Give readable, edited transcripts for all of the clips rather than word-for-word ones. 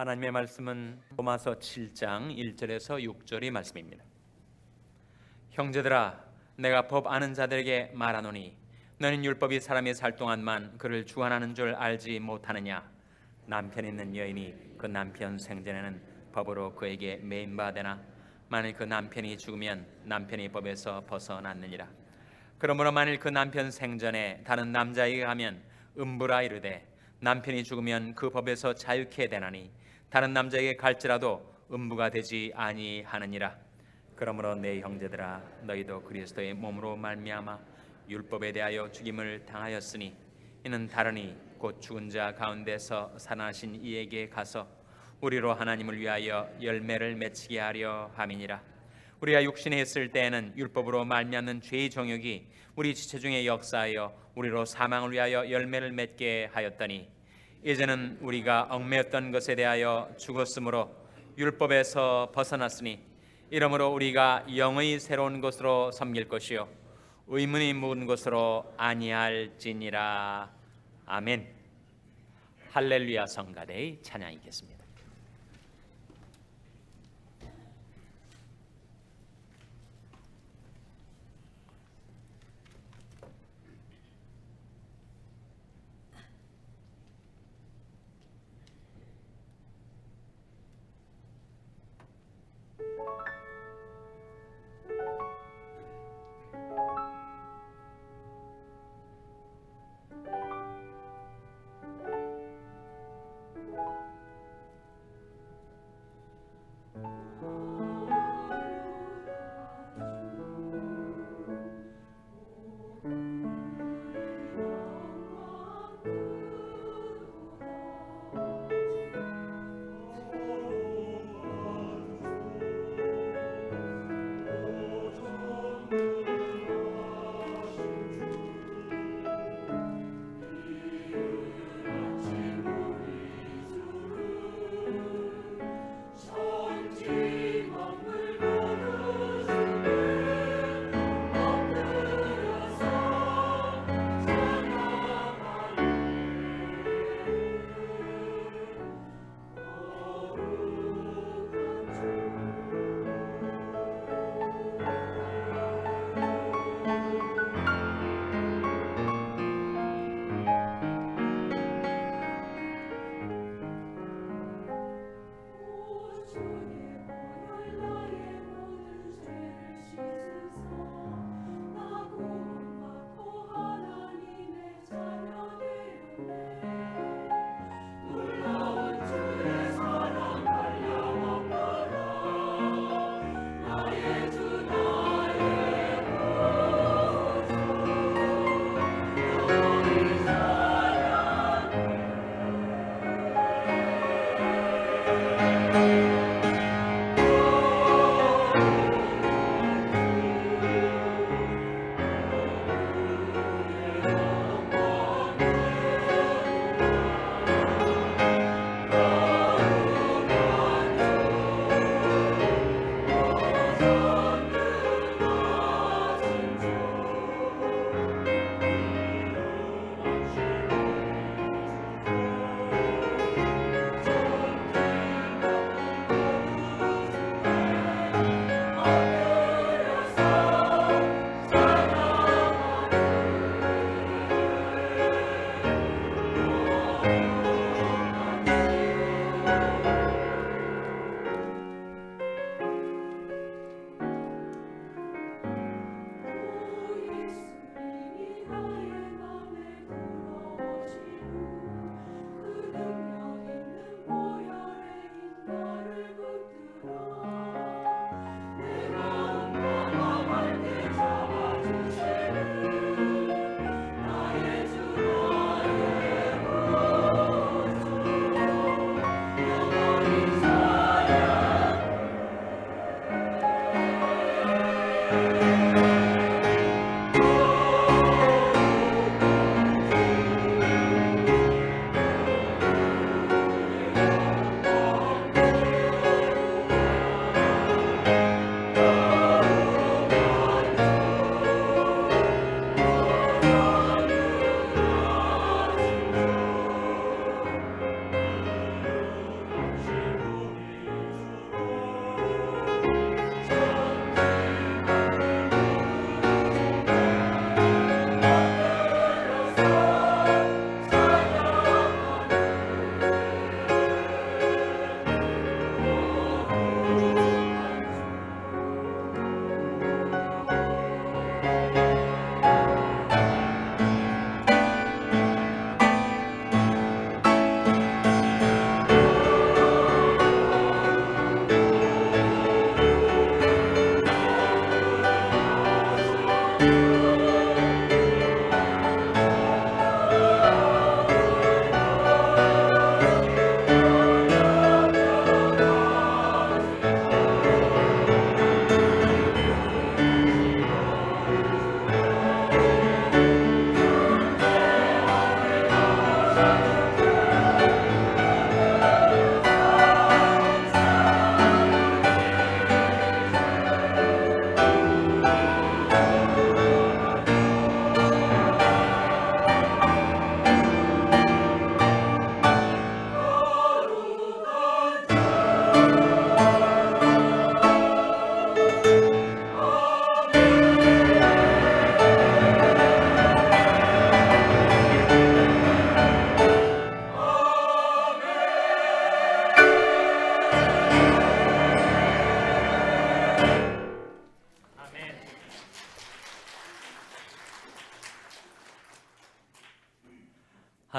하나님의 말씀은 로마서 7장 1절에서 6절의 말씀입니다. 형제들아, 내가 법 아는 자들에게 말하노니 너는 율법이 사람이 살 동안만 그를 주관하는 줄 알지 못하느냐. 남편 있는 여인이 그 남편 생전에는 법으로 그에게 매인 바 되나 만일 그 남편이 죽으면 남편이 법에서 벗어났느니라. 그러므로 만일 그 남편 생전에 다른 남자에게 가면 음부라 이르되 남편이 죽으면 그 법에서 자유케 되나니 다른 남자에게 갈지라도 음부가 되지 아니하느니라. 그러므로 내 형제들아, 너희도 그리스도의 몸으로 말미암아 율법에 대하여 죽임을 당하였으니 이는 다르니 곧 죽은 자 가운데서 살아나신 이에게 가서 우리로 하나님을 위하여 열매를 맺히게 하려 함이니라. 우리가 육신에 있을 때에는 율법으로 말미암는 죄의 정욕이 우리 지체 중에 역사하여 우리로 사망을 위하여 열매를 맺게 하였더니 이제는 우리가 얽매였던 것에 대하여 죽었으므로 율법에서 벗어났으니 이러므로 우리가 영의 새로운 것으로 섬길 것이요 의문이 묻은 것으로 아니할지니라. 아멘. 할렐루야. 성가대의 찬양이겠습니다.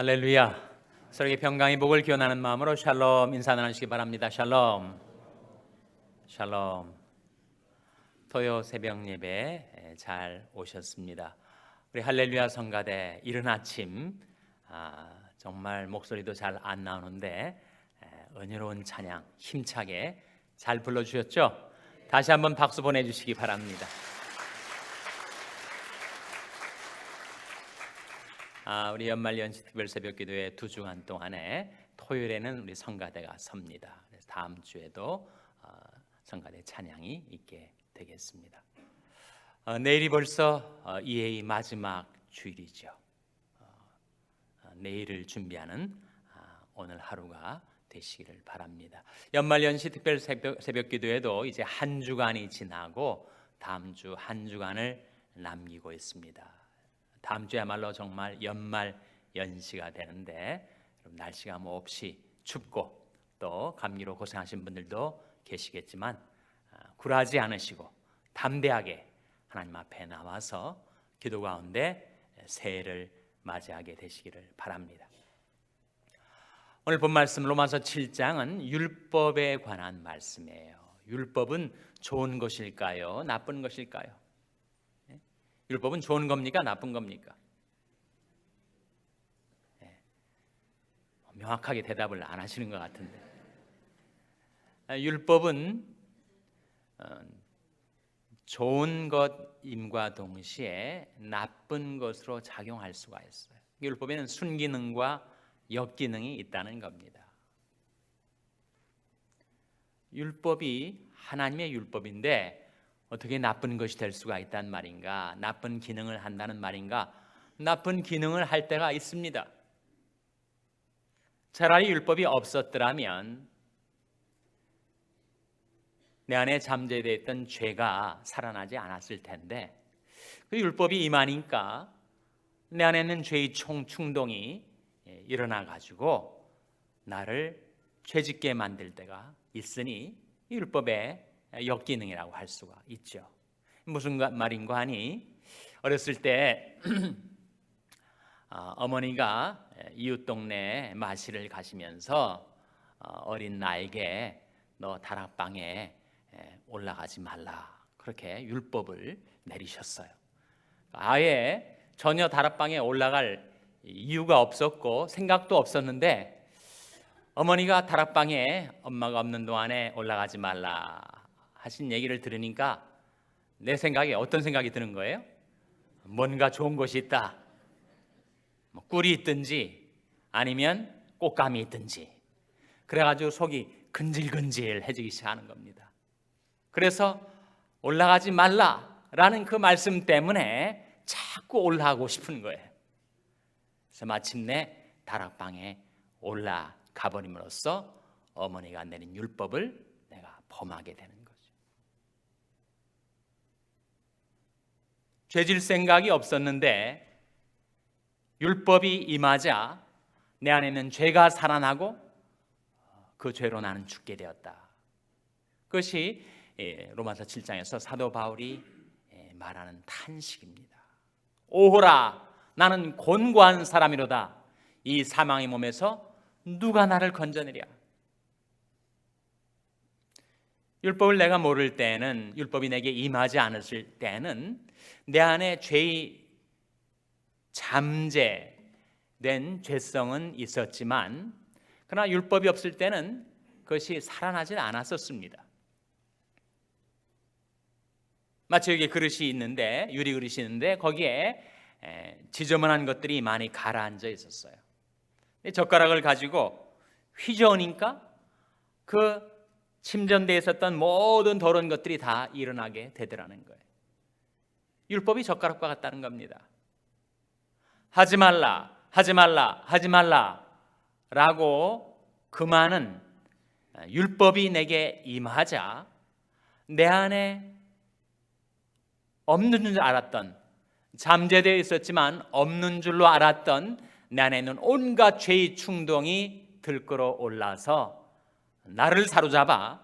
할렐루야. 서로에게 평강의 복을 기원하는 마음으로 샬롬 인사 나누시기 바랍니다. 샬롬. 샬롬. 토요 새벽 예배 잘 오셨습니다. 우리 할렐루야 성가대 이른 아침 정말 목소리도 잘 안 나오는데 은혜로운 찬양 힘차게 잘 불러주셨죠? 다시 한번 박수 보내주시기 바랍니다. 우리 연말연시 특별 새벽기도회 2주간 동안에 토요일에는 우리 성가대가 섭니다. 그래서 다음 주에도 성가대 찬양이 있게 되겠습니다. 내일이 벌써 2회의 마지막 주일이죠. 내일을 준비하는 오늘 하루가 되시기를 바랍니다. 연말연시 특별 새벽기도회도 이제 한 주간이 지나고 다음 주 한 주간을 남기고 있습니다. 다음 주야말로 정말 연말 연시가 되는데 날씨가 몹시 춥고 또 감기로 고생하신 분들도 계시겠지만 굴하지 않으시고 담대하게 하나님 앞에 나와서 기도 가운데 새해를 맞이하게 되시기를 바랍니다. 오늘 본 말씀 로마서 7장은 율법에 관한 말씀이에요. 율법은 좋은 것일까요? 나쁜 것일까요? 율법은 좋은 겁니까? 나쁜 겁니까? 명확하게 대답을 안 하시는 것 같은데 율법은 좋은 것임과 동시에 나쁜 것으로 작용할 수가 있어요. 율법에는 순기능과 역기능이 있다는 겁니다. 율법이 하나님의 율법인데 어떻게 나쁜 것이 될 수가 있단 말인가? 나쁜 기능을 한다는 말인가? 나쁜 기능을 할 때가 있습니다. 차라리 율법이 없었더라면 내 안에 잠재되어 있던 죄가 살아나지 않았을 텐데 그 율법이 임하니까 내 안에 있는 죄의 충동이 일어나 가지고 나를 죄짓게 만들 때가 있으니 율법의 역기능이라고 할 수가 있죠. 무슨 말인가 하니 어렸을 때 어머니가 이웃 동네 마실을 가시면서 어린 나에게 너 다락방에 올라가지 말라 그렇게 율법을 내리셨어요. 아예 전혀 다락방에 올라갈 이유가 없었고 생각도 없었는데 어머니가 다락방에 엄마가 없는 동안에 올라가지 말라 하신 얘기를 들으니까 내 생각에 어떤 생각이 드는 거예요? 뭔가 좋은 것이 있다. 꿀이 있든지 아니면 꽃감이 있든지 그래가지고 속이 근질근질해지기 시작하는 겁니다. 그래서 올라가지 말라라는 그 말씀 때문에 자꾸 올라가고 싶은 거예요. 그래서 마침내 다락방에 올라가 버림으로써 어머니가 내린 율법을 내가 범하게 되는 거죠. 죄질 생각이 없었는데 율법이 임하자 내 안에 있는 죄가 살아나고 그 죄로 나는 죽게 되었다. 그것이 로마서 7장에서 사도 바울이 말하는 탄식입니다. 오호라 나는 곤고한 사람이로다. 이 사망의 몸에서 누가 나를 건져내랴. 율법을 내가 모를 때는 율법이 내게 임하지 않았을 때는 내 안에 죄의 잠재된 죄성은 있었지만 그러나 율법이 없을 때는 그것이 살아나지 않았었습니다. 마치 여기 그릇이 있는데 유리 그릇이 있는데 거기에 지저분한 것들이 많이 가라앉아 있었어요. 젓가락을 가지고 휘저으니까 그 침전되어 있었던 모든 더러운 것들이 다 일어나게 되더라는 거예요. 율법이 젓가락과 같다는 겁니다. 하지 말라, 하지 말라, 하지 말라 라고 그 많은 율법이 내게 임하자 내 안에 없는 줄 알았던 잠재되어 있었지만 없는 줄로 알았던 내 안에 있는 온갖 죄의 충동이 들끓어 올라서 나를 사로잡아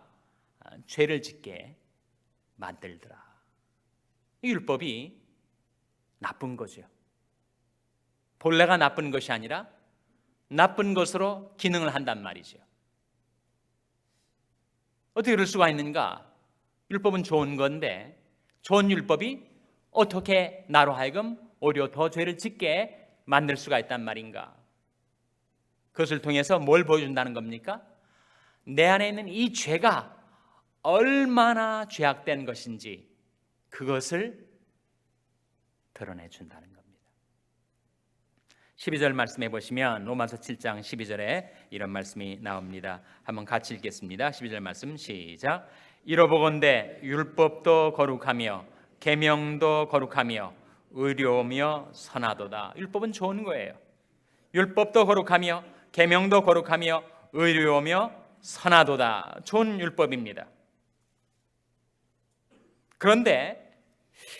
죄를 짓게 만들더라. 이 율법이 나쁜 거죠. 본래가 나쁜 것이 아니라 나쁜 것으로 기능을 한단 말이죠. 어떻게 그럴 수가 있는가? 율법은 좋은 건데 좋은 율법이 어떻게 나로 하여금 오히려 더 죄를 짓게 만들 수가 있단 말인가? 그것을 통해서 뭘 보여준다는 겁니까? 내 안에 있는 이 죄가 얼마나 죄악된 것인지 그것을 드러내준다는 겁니다. 12절 말씀해 보시면 로마서 7장 12절에 이런 말씀이 나옵니다. 한번 같이 읽겠습니다. 12절 말씀 시작. 이러보건대 율법도 거룩하며 계명도 거룩하며 의로우며 선하도다. 율법은 좋은 거예요. 율법도 거룩하며 계명도 거룩하며 의로우며 선하도다. 좋은 율법입니다. 그런데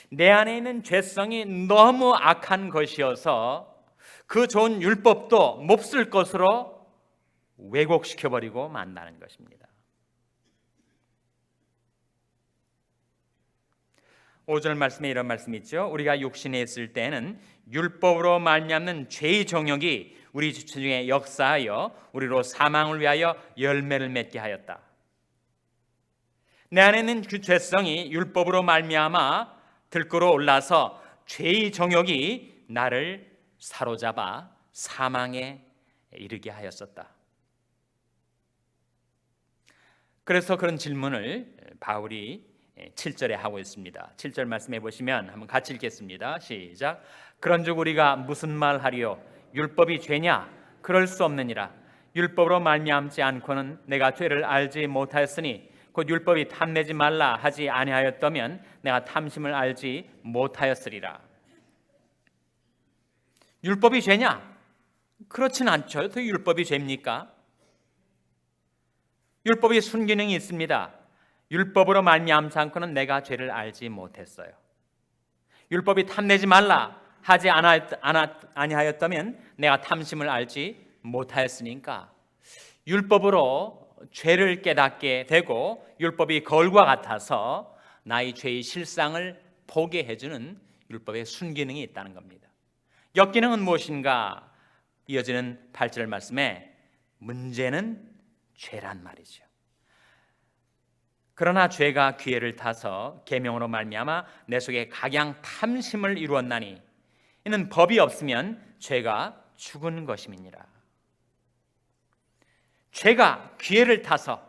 내 안에 있는 죄성이 너무 악한 것이어서 그 좋은 율법도 몹쓸 것으로 왜곡시켜버리고 만다는 것입니다. 5절 말씀에 이런 말씀이 있죠. 우리가 육신에 있을 때는 율법으로 말미암는 죄의 정욕이 우리 지체 중에 역사하여 우리로 사망을 위하여 열매를 맺게 하였다. 내 안에 있는 그 죄성이 율법으로 말미암아 들끓어 올라서 죄의 정욕이 나를 사로잡아 사망에 이르게 하였었다. 그래서 그런 질문을 바울이 7절에 하고 있습니다. 7절 말씀해 보시면 한번 같이 읽겠습니다. 시작. 그런즉 우리가 무슨 말하리요? 율법이 죄냐? 그럴 수 없느니라. 율법으로 말미암지 않고는 내가 죄를 알지 못하였으니 곧 율법이 탐내지 말라 하지 아니하였다면 내가 탐심을 알지 못하였으리라. 율법이 죄냐? 그렇진 않죠. 어떻게 율법이 죄입니까? 율법이 순기능이 있습니다. 율법으로 말미암지 않고는 내가 죄를 알지 못했어요. 율법이 탐내지 말라 하지 아니하였다면 내가 탐심을 알지 못하였으니까 율법으로 죄를 깨닫게 되고 율법이 거울과 같아서 나의 죄의 실상을 보게 해주는 율법의 순기능이 있다는 겁니다. 역기능은 무엇인가? 이어지는 8절 말씀에 문제는 죄란 말이죠. 그러나 죄가 기회를 타서 계명으로 말미암아 내 속에 각양 탐심을 이루었나니 이는 법이 없으면 죄가 죽은 것임이니라. 죄가 기회를 타서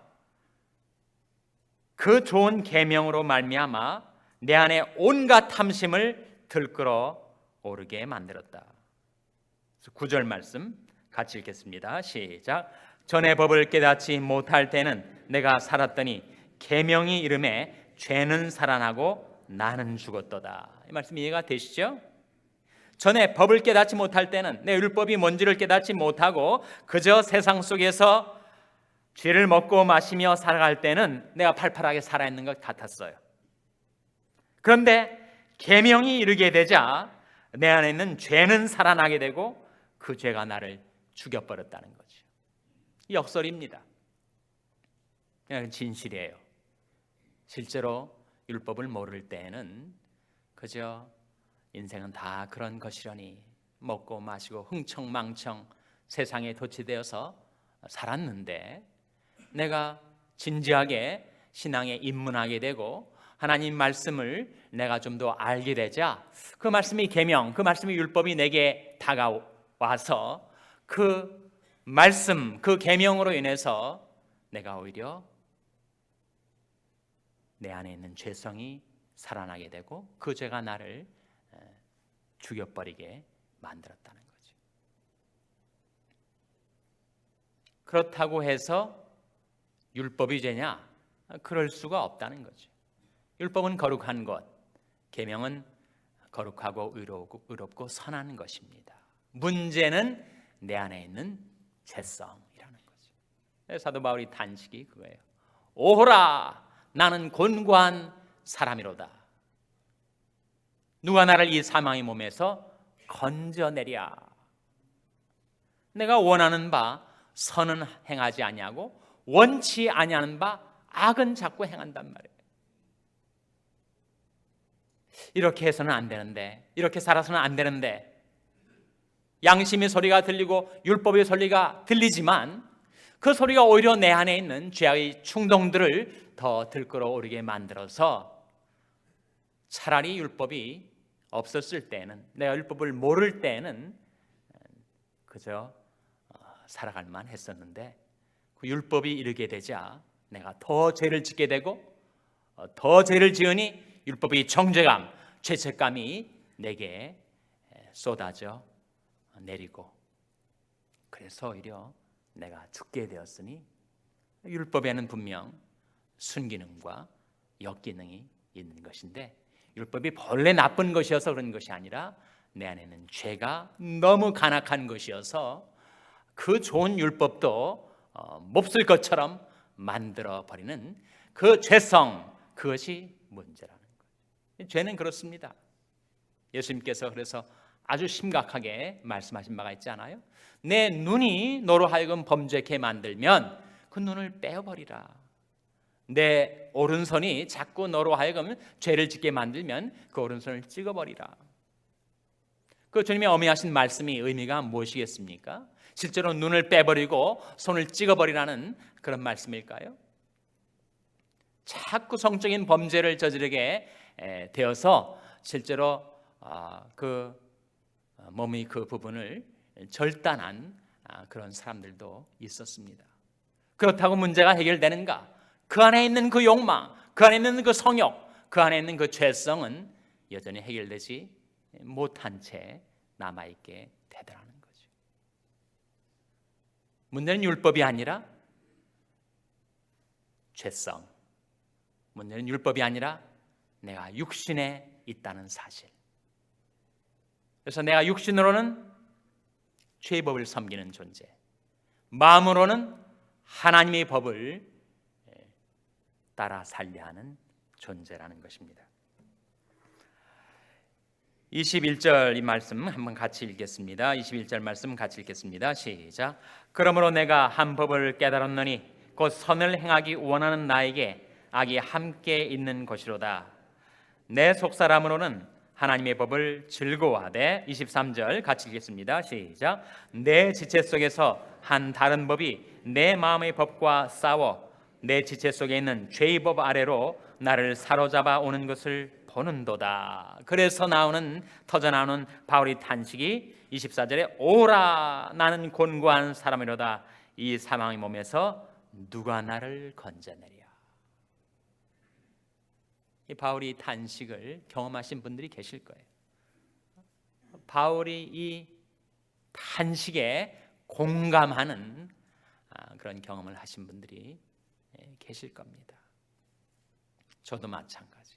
그 좋은 계명으로 말미암아 내 안에 온갖 탐심을 들끓어 오르게 만들었다. 9절 말씀 같이 읽겠습니다. 시작. 전에 법을 깨닫지 못할 때는 내가 살았더니 계명이 이름에 죄는 살아나고 나는 죽었도다. 이 말씀 이해가 되시죠? 전에 법을 깨닫지 못할 때는 내 율법이 뭔지를 깨닫지 못하고 그저 세상 속에서 죄를 먹고 마시며 살아갈 때는 내가 팔팔하게 살아있는 것 같았어요. 그런데 계명이 이르게 되자 내 안에 있는 죄는 살아나게 되고 그 죄가 나를 죽여버렸다는 거죠. 역설입니다. 그냥 진실이에요. 실제로 율법을 모를 때에는 그저 인생은 다 그런 것이려니 먹고 마시고 흥청망청 세상에 도취되어서 살았는데 내가 진지하게 신앙에 입문하게 되고 하나님 말씀을 내가 좀 더 알게 되자 그 말씀이 계명, 그 말씀이 율법이 내게 다가와서 그 말씀, 그 계명으로 인해서 내가 오히려 내 안에 있는 죄성이 살아나게 되고 그 죄가 나를 죽여버리게 만들었다는 거죠. 그렇다고 해서 율법이 죄냐? 그럴 수가 없다는 거죠. 율법은 거룩한 것, 계명은 거룩하고 의롭고 선한 것입니다. 문제는 내 안에 있는 죄성이라는 거죠. 사도 바울이 탄식이 그거예요. 오호라, 나는 곤고한 사람이로다. 누가 나를 이 사망의 몸에서 건져내랴. 내가 원하는 바 선은 행하지 아니하고 원치 아니하는 바 악은 자꾸 행한단 말이에요. 이렇게 해서는 안 되는데, 이렇게 살아서는 안 되는데 양심의 소리가 들리고 율법의 소리가 들리지만 그 소리가 오히려 내 안에 있는 죄의 충동들을 더 들끓어오르게 만들어서 차라리 율법이 없었을 때는, 내가 율법을 모를 때는 그저 살아갈 만 했었는데, 그 율법이 이르게 되자 내가 더 죄를 짓게 되고 더 죄를 지으니 율법의 정죄감, 죄책감이 내게 쏟아져 내리고, 그래서 오히려 내가 죽게 되었으니 율법에는 분명 순기능과 역기능이 있는 것인데, 율법이 본래 나쁜 것이어서 그런 것이 아니라 내 안에는 죄가 너무 간악한 것이어서 그 좋은 율법도 몹쓸 것처럼 만들어버리는 그 죄성, 그것이 문제라는 거예요. 죄는 그렇습니다. 예수님께서 그래서 아주 심각하게 말씀하신 바가 있지 않아요? 내 눈이 너로 하여금 범죄케 만들면 그 눈을 빼어버리라. 내 오른손이 자꾸 너로 하여금 죄를 짓게 만들면 그 오른손을 찍어버리라. 그 주님의 어미하신 말씀이 의미가 무엇이겠습니까? 실제로 눈을 빼버리고 손을 찍어버리라는 그런 말씀일까요? 자꾸 성적인 범죄를 저지르게 되어서 실제로 그 몸의 그 부분을 절단한 그런 사람들도 있었습니다. 그렇다고 문제가 해결되는가? 그 안에 있는 그 욕망, 그 안에 있는 그 성욕, 그 안에 있는 그 죄성은 여전히 해결되지 못한 채 남아있게 되더라는 거죠. 문제는 율법이 아니라 죄성, 문제는 율법이 아니라 내가 육신에 있다는 사실. 그래서 내가 육신으로는 죄의 법을 섬기는 존재, 마음으로는 하나님의 법을 따라 살려 하는 존재라는 것입니다. 21절 이 말씀 한번 같이 읽겠습니다. 21절 말씀 같이 읽겠습니다. 시작. 그러므로 내가 한 법을 깨달았노니 곧 선을 행하기 원하는 나에게 악이 함께 있는 것이로다. 내 속사람으로는 하나님의 법을 즐거워하되, 23절 같이 읽겠습니다. 시작. 내 지체 속에서 한 다른 법이 내 마음의 법과 싸워 내 지체 속에 있는 죄의 법 아래로 나를 사로잡아 오는 것을 보는도다. 그래서 터져나오는 바울의 탄식이 24절에 오라 나는 곤고한 사람이로다. 이 사망의 몸에서 누가 나를 건져내랴. 이 바울이 탄식을 경험하신 분들이 계실 거예요. 바울이 이 탄식에 공감하는 그런 경험을 하신 분들이 계실 겁니다. 저도 마찬가지.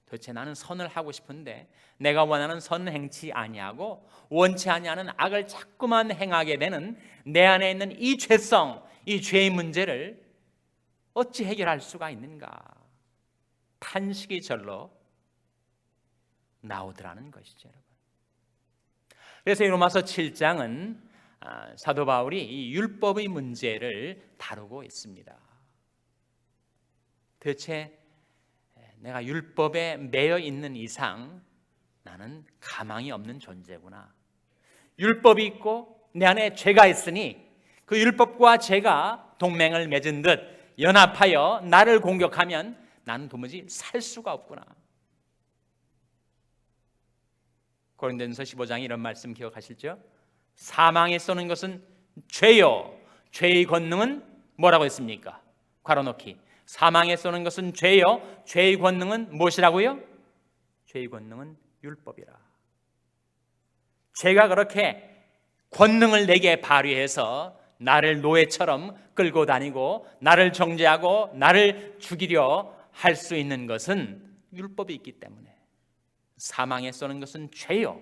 도대체 나는 선을 하고 싶은데 내가 원하는 선은 행치 아니하고 원치 아니하는 악을 자꾸만 행하게 되는 내 안에 있는 이 죄성, 이 죄의 문제를 어찌 해결할 수가 있는가? 탄식이 절로 나오더라는 것이죠, 여러분. 그래서 이 로마서 7장은 사도 바울이 이 율법의 문제를 다루고 있습니다. 대체 내가 율법에 매여 있는 이상 나는 가망이 없는 존재구나. 율법이 있고 내 안에 죄가 있으니 그 율법과 죄가 동맹을 맺은 듯 연합하여 나를 공격하면 나는 도무지 살 수가 없구나. 고린도전서 15장에 이런 말씀 기억하시죠? 사망에 쏘는 것은 죄요, 죄의 권능은 뭐라고 했습니까? 괄호넣기. 사망에 쏘는 것은 죄요, 죄의 권능은 무엇이라고요? 죄의 권능은 율법이라. 죄가 그렇게 권능을 내게 발휘해서 나를 노예처럼 끌고 다니고 나를 정죄하고 나를 죽이려 할 수 있는 것은 율법이 있기 때문에 사망에 쏘는 것은 죄요,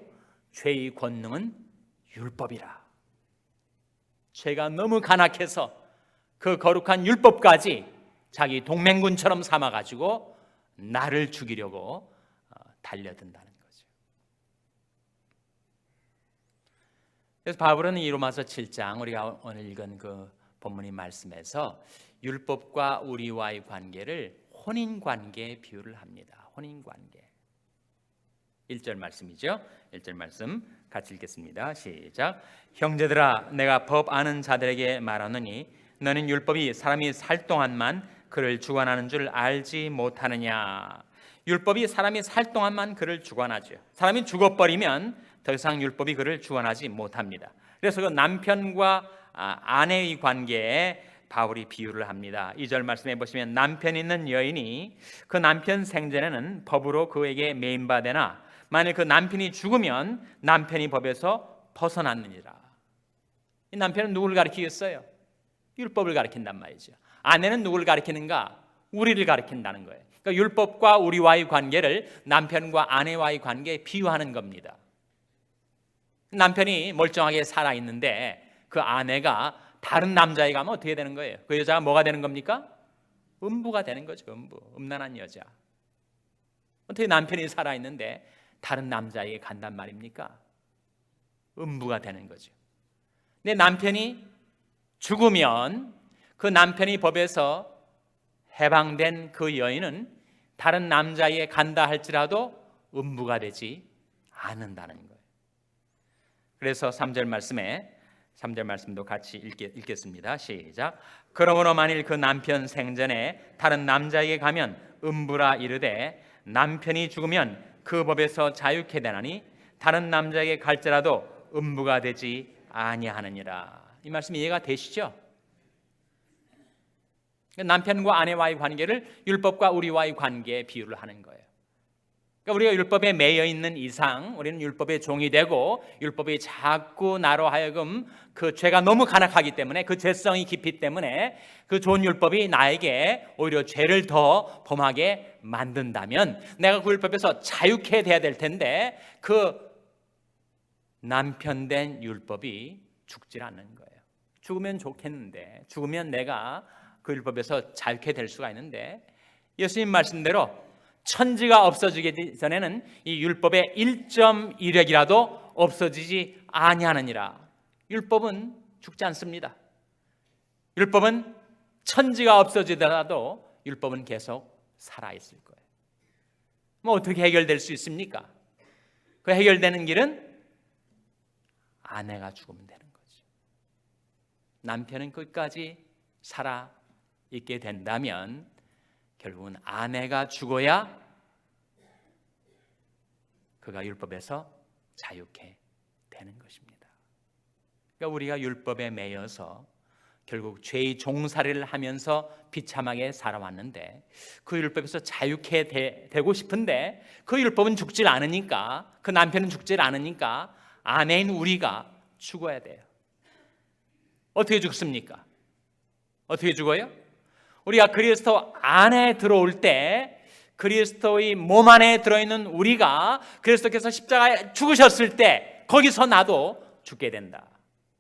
죄의 권능은 율법이라. 죄가 너무 간악해서 그 거룩한 율법까지 자기 동맹군처럼 삼아가지고 나를 죽이려고 달려든다는 거죠. 그래서 바울은 이 로마서 7장 우리가 오늘 읽은 그 본문의 말씀에서 율법과 우리와의 관계를 혼인관계에 비유를 합니다. 혼인관계. 1절 말씀이죠. 1절 말씀 같이 읽겠습니다. 시작. 형제들아, 내가 법 아는 자들에게 말하노니 너는 율법이 사람이 살 동안만 그를 주관하는 줄 알지 못하느냐. 율법이 사람이 살 동안만 그를 주관하죠. 사람이 죽어버리면 더 이상 율법이 그를 주관하지 못합니다. 그래서 그 남편과 아내의 관계에 바울이 비유를 합니다. 2절 말씀해 보시면 남편 있는 여인이 그 남편 생전에는 법으로 그에게 매인바되나 만일 그 남편이 죽으면 남편이 법에서 벗어났느니라. 이 남편은 누구를 가리키겠어요? 율법을 가리킨단 말이죠. 아내는 누구를 가리키는가? 우리를 가리킨다는 거예요. 그러니까 율법과 우리와의 관계를 남편과 아내와의 관계에 비유하는 겁니다. 남편이 멀쩡하게 살아있는데 그 아내가 다른 남자에 가면 어떻게 되는 거예요? 그 여자가 뭐가 되는 겁니까? 음부가 되는 거죠. 음란한 여자. 어떻게 남편이 살아있는데 다른 남자에게 간단 말입니까? 음부가 되는 거죠. 내 남편이 죽으면 그 남편이 법에서 해방된 그 여인은 다른 남자에게 간다 할지라도 음부가 되지 않는다는 거예요. 그래서 3절 말씀도 같이 읽겠습니다. 시작. 그러므로 만일 그 남편 생전에 다른 남자에게 가면 음부라 이르되 남편이 죽으면 그 법에서 자유케 되나니 다른 남자에게 갈지라도 음부가 되지 아니하느니라. 이 말씀이 이해가 되시죠? 남편과 아내와의 관계를 율법과 우리와의 관계에 비유를 하는 거예요. 그러니까 우리가 율법에 매여 있는 이상 우리는 율법의 종이 되고 율법이 자꾸 나로 하여금 그 죄가 너무 간악하기 때문에 그 죄성이 깊기 때문에 그 좋은 율법이 나에게 오히려 죄를 더 범하게 만든다면 내가 그 율법에서 자유케 돼야 될 텐데 그 남편된 율법이 죽질 않는 거예요. 죽으면 좋겠는데 죽으면 내가 그 율법에서 자유케 될 수가 있는데 예수님 말씀대로 천지가 없어지기 전에는 이 율법의 1.1획이라도 없어지지 아니하느니라. 율법은 죽지 않습니다. 율법은 천지가 없어지더라도 율법은 계속 살아있을 거예요. 뭐 어떻게 해결될 수 있습니까? 그 해결되는 길은 아내가 죽으면 되는 거죠. 남편은 끝까지 살아있게 된다면 결국은 아내가 죽어야 그가 율법에서 자유케 되는 것입니다. 그러니까 우리가 율법에 매여서 결국 죄의 종살이를 하면서 비참하게 살아왔는데 그 율법에서 자유케 되고 싶은데 그 율법은 죽질 않으니까 그 남편은 죽질 않으니까 아내인 우리가 죽어야 돼요. 어떻게 죽습니까? 어떻게 죽어요? 우리가 그리스도 안에 들어올 때 그리스도의 몸 안에 들어있는 우리가 그리스도께서 십자가에 죽으셨을 때 거기서 나도 죽게 된다.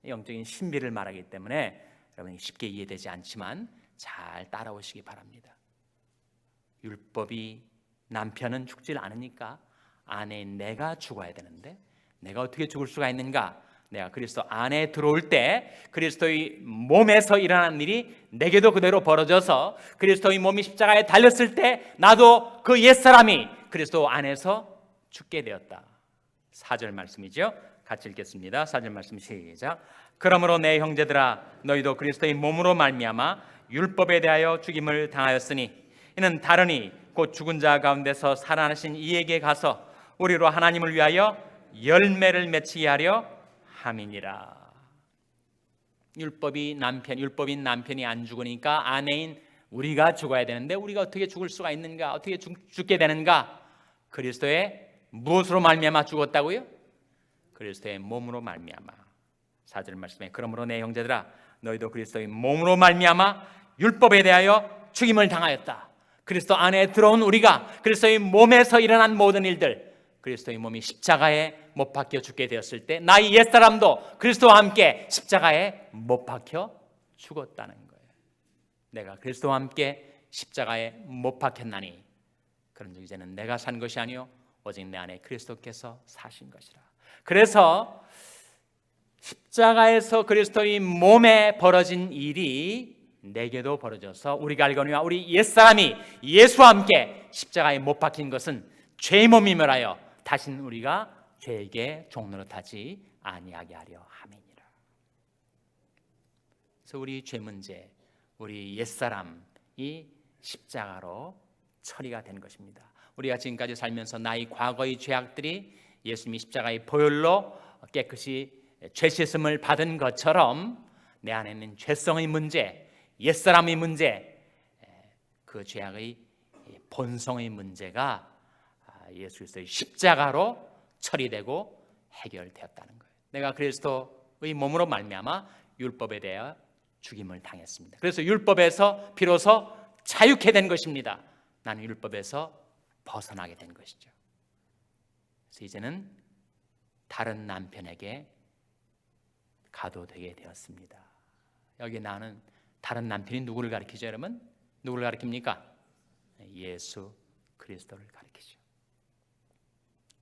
영적인 신비를 말하기 때문에 여러분이 쉽게 이해되지 않지만 잘 따라오시기 바랍니다. 율법이 남편은 죽질 않으니까 아내인 내가 죽어야 되는데 내가 어떻게 죽을 수가 있는가? 내가 그리스도 안에 들어올 때 그리스도의 몸에서 일어난 일이 내게도 그대로 벌어져서 그리스도의 몸이 십자가에 달렸을 때 나도 그 옛사람이 그리스도 안에서 죽게 되었다. 4절 말씀이죠. 같이 읽겠습니다. 4절 말씀 시작. 그러므로 내 형제들아 너희도 그리스도의 몸으로 말미암아 율법에 대하여 죽임을 당하였으니 이는 다르니 곧 죽은 자 가운데서 살아나신 이에게 가서 우리로 하나님을 위하여 열매를 맺히게 하려 함이니라. 율법인 남편이 안 죽으니까 아내인 우리가 죽어야 되는데 우리가 어떻게 죽을 수가 있는가? 어떻게 죽게 되는가? 그리스도의 무엇으로 말미암아 죽었다고요? 그리스도의 몸으로 말미암아. 4절 말씀에 그러므로 내 형제들아 너희도 그리스도의 몸으로 말미암아 율법에 대하여 죽임을 당하였다. 그리스도 안에 들어온 우리가 그리스도의 몸에서 일어난 모든 일들 그리스도의 몸이 십자가에 못 박혀 죽게 되었을 때 나의 옛사람도 그리스도와 함께 십자가에 못 박혀 죽었다는 거예요. 내가 그리스도와 함께 십자가에 못 박혔나니 그런즉 이제는 내가 산 것이 아니요 오직 내 안에 그리스도께서 사신 것이라. 그래서 십자가에서 그리스도의 몸에 벌어진 일이 내게도 벌어져서 우리가 알거니와 우리 옛사람이 예수와 함께 십자가에 못 박힌 것은 죄의 몸이므라여 다시는 우리가 죄에게 종노릇하지 아니하게 하려 함이니라. 그래서 우리 죄 문제, 우리 옛사람이 십자가로 처리가 된 것입니다. 우리가 지금까지 살면서 나의 과거의 죄악들이 예수님이 십자가의 보혈로 깨끗이 죄 씻음을 받은 것처럼 내 안에 있는 죄성의 문제, 옛사람의 문제, 그 죄악의 본성의 문제가 예수 그리스도의 십자가로 처리되고 해결되었다는 거예요. 내가 그리스도의 몸으로 말미암아 율법에 대하여 죽임을 당했습니다. 그래서 율법에서 비로소 자유케 된 것입니다. 나는 율법에서 벗어나게 된 것이죠. 그래서 이제는 다른 남편에게 가도 되게 되었습니다. 여기 나는 다른 남편이 누구를 가리키죠, 여러분? 누구를 가리킵니까? 예수 그리스도를 가리키죠.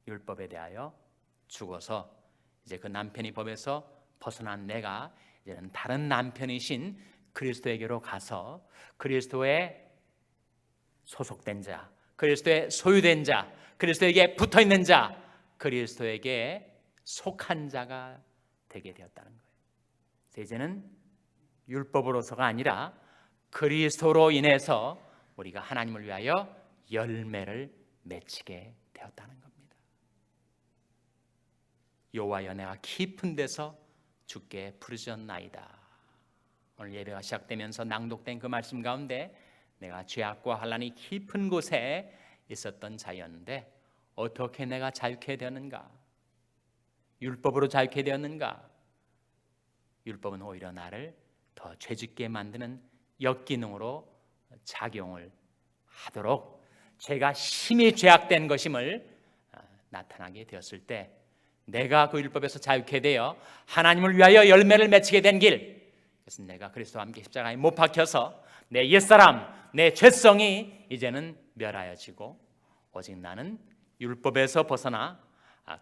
율법에 대하여 죽어서 이제 그 남편이 법에서 벗어난 내가 이제는 다른 남편이신 그리스도에게로 가서 그리스도의 소속된 자, 그리스도의 소유된 자, 그리스도에게 붙어있는 자, 그리스도에게 속한 자가 되게 되었다는 거예요. 그래서 이제는 율법으로서가 아니라 그리스도로 인해서 우리가 하나님을 위하여 열매를 맺히게 되었다는 겁니다. 여호와여 내가 깊은 데서 주께 부르짖었나이다. 오늘 예배가 시작되면서 낭독된 그 말씀 가운데 내가 죄악과 환난이 깊은 곳에 있었던 자였는데 어떻게 내가 자유케 되었는가? 율법으로 자유케 되었는가? 율법은 오히려 나를 더 죄짓게 만드는 역기능으로 작용을 하도록 죄가 심히 죄악된 것임을 나타나게 되었을 때 내가 그 율법에서 자유케 되어 하나님을 위하여 열매를 맺히게 된 길, 그래서 내가 그리스도와 함께 십자가에 못 박혀서 내 옛사람, 내 죄성이 이제는 멸하여지고 오직 나는 율법에서 벗어나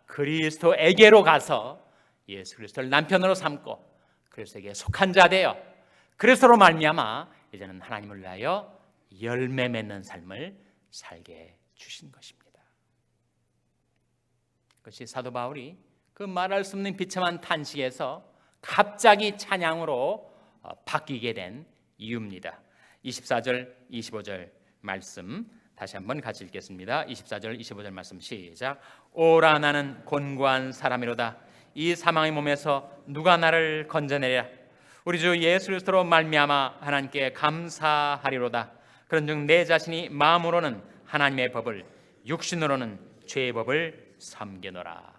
그리스도에게로 가서 예수 그리스도를 남편으로 삼고 그리스도에게 속한 자 되어 그리스도로 말미암아 이제는 하나님을 위하여 열매 맺는 삶을 살게 주신 것입니다. 그것이 사도 바울이 그 말할 수 없는 비참한 탄식에서 갑자기 찬양으로 바뀌게 된 이유입니다. 24절, 25절 말씀 다시 한번 같이 읽겠습니다. 24절, 25절 말씀 시작. 오라 나는 곤고한 사람이로다. 이 사망의 몸에서 누가 나를 건져내랴. 우리 주 예수 그리스도로 말미암아 하나님께 감사하리로다. 그런즉 내 자신이 마음으로는 하나님의 법을, 육신으로는 죄의 법을 섬기노라.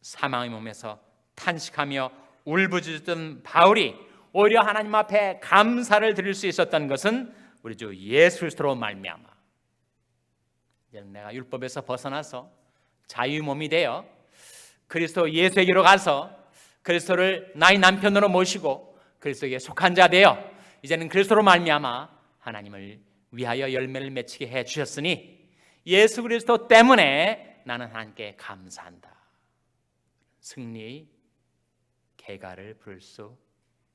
사망의 몸에서 탄식하며 울부짖던 바울이 오히려 하나님 앞에 감사를 드릴 수 있었던 것은 우리 주 예수 그리스도로 말미암아 이제는 내가 율법에서 벗어나서 자유 몸이 되어 그리스도 예수에게로 가서 그리스도를 나의 남편으로 모시고 그리스도에게 속한 자 되어 이제는 그리스도로 말미암아 하나님을 위하여 열매를 맺히게 해 주셨으니 예수 그리스도 때문에 나는 하나님께 감사한다. 승리의 개가를 부를 수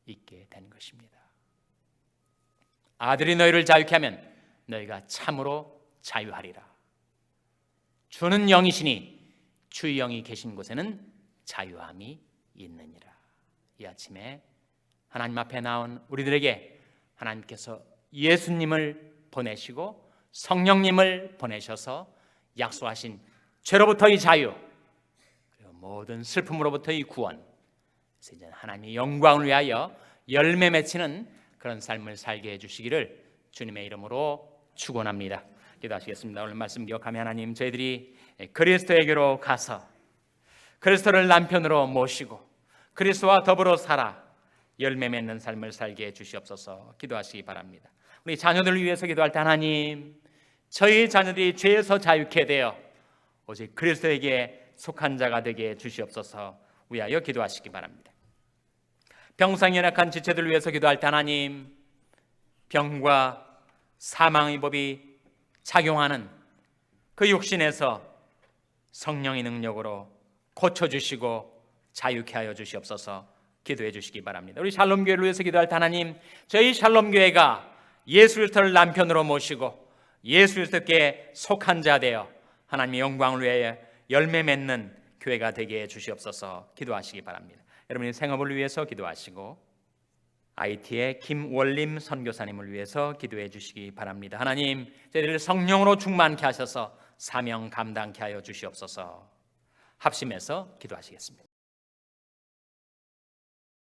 있게 된 것입니다. 아들이 너희를 자유케 하면 너희가 참으로 자유하리라. 주는 영이시니 주의 영이 계신 곳에는 자유함이 있느니라. 이 아침에 하나님 앞에 나온 우리들에게 하나님께서 예수님을 보내시고 성령님을 보내셔서 약속하신 죄로부터의 자유 그리고 모든 슬픔으로부터의 구원, 그래서 이제 하나님의 영광을 위하여 열매 맺히는 그런 삶을 살게 해주시기를 주님의 이름으로 축원합니다. 기도하시겠습니다. 오늘 말씀 기억하며 하나님, 저희들이 그리스도에게로 가서 그리스도를 남편으로 모시고 그리스도와 더불어 살아 열매 맺는 삶을 살게 해주시옵소서. 기도하시기 바랍니다. 우리 자녀들을 위해서 기도할 때 하나님, 저희 자녀들이 죄에서 자유케 되어 오직 그리스도에게 속한 자가 되게 해주시옵소서. 위하여 기도하시기 바랍니다. 병상에 연약한 지체들을 위해서 기도할 때 하나님, 병과 사망의 법이 작용하는 그 육신에서 성령의 능력으로 고쳐주시고 자유케 하여 주시옵소서. 기도해 주시기 바랍니다. 우리 샬롬교회를 위해서 기도할 때 하나님, 저희 샬롬교회가 예수 그리스도를 남편으로 모시고 예수 그리스도께 속한 자 되어 하나님의 영광을 위하여 열매 맺는 교회가 되게 해 주시옵소서. 기도하시기 바랍니다. 여러분의 생업을 위해서 기도하시고 IT의 김원림 선교사님을 위해서 기도해 주시기 바랍니다. 하나님, 저희들을 성령으로 충만케 하셔서 사명 감당케 하여 주시옵소서. 합심해서 기도하시겠습니다.